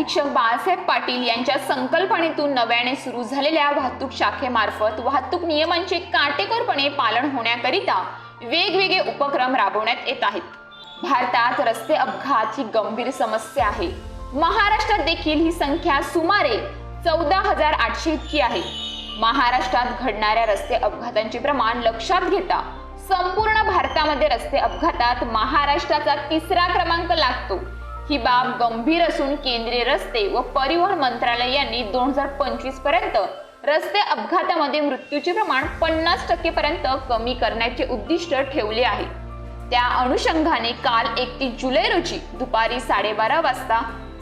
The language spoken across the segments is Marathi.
अधीक्षक बाळासाहेब पाटील यांच्या संकल्पनेतून नव्याने सुरू झालेल्या वाहतूक शाखेमार्फत वाहतूक नियमांचे काटेकोरपणे पालन होण्याकरिता वेगवेगळे उपक्रम राबवण्यात येत आहेत। भारतात रस्ते अपघात ही गंभीर समस्या आहे। महाराष्ट्रात देखील ही संख्या सुमारे 14,800 इतकी आहे। महाराष्ट्रात घडणाऱ्या रस्ते अपघातांचे प्रमाण लक्षात घेता संपूर्ण भारतामध्ये रस्ते अपघातात महाराष्ट्राचा 3रा क्रमांक लागतो। ही बाब गंभीर असून केंद्रीय रस्ते व परिवहन मंत्रालय यांनी 2025 पर्यंत रस्ते अपघातामध्ये मृत्यूचे प्रमाण 50% पर्यंत कमी करण्याचे उद्दिष्ट ठेवले आहे। त्या अनुषंगाने काल 31 जुलै रोजी दुपारी 12:30 वाजता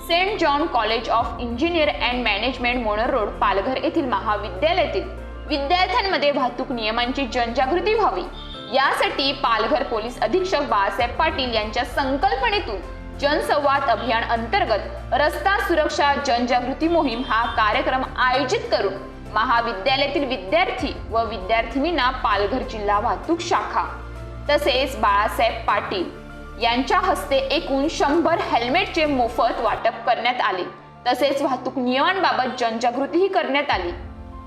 saint John college of engineer and management Manor road Palghar येथील महाविद्यालयातील विद्यार्थ्यांमध्ये वाहतूक नियमांची जनजागृती व्हावी यासाठी पालघर पोलीस अधीक्षक बाळासाहेब पाटील यांच्या संकल्पनेतून जनसंवाद अभियान अंतर्गत रस्ता सुरक्षा जनजागृती मोहीम हा कार्यक्रम आयोजित करून महाविद्यालयातील विद्यार्थी व विद्यार्थिनींना पालघर जिल्हा वाहतूक शाखा तसेच बाळासाहेब पाटील यांच्या हस्ते एकूण 100 हेल्मेटचे मोफत वाटप करण्यात आले। तसेच वाहतूक नियमांबाबत जनजागृतीही करण्यात आली।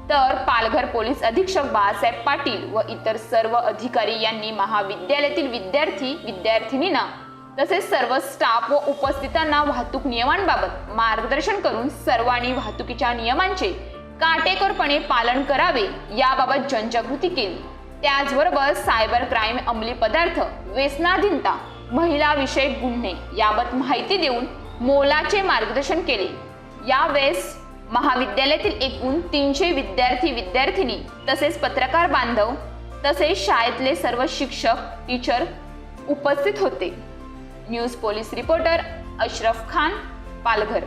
तर पालघर पोलीस अधीक्षक बाळासाहेब पाटील व इतर सर्व अधिकारी यांनी महाविद्यालयातील विद्यार्थी विद्यार्थिनींना तसेच सर्व स्टाफ व उपस्थितांना वाहतूक नियमांबाबत मार्गदर्शन करून सर्वांनी वाहतुकीच्या नियमांचे काटेकोरपणे पालन करावे याबाबत जनजागृती केली। त्याचबरोबर सायबर क्राईम, अंमली पदार्थ, व्यसनाधीनता, महिला विषयक गुन्हे याबाबत माहिती देऊन मोलाचे मार्गदर्शन केले। यावेळेस महाविद्यालयातील एकूण 300 विद्यार्थी विद्यार्थिनी तसेच पत्रकार बांधव तसेच शाळेतले सर्व शिक्षक टीचर उपस्थित होते। News police reporter Ashraf Khan, Palghar.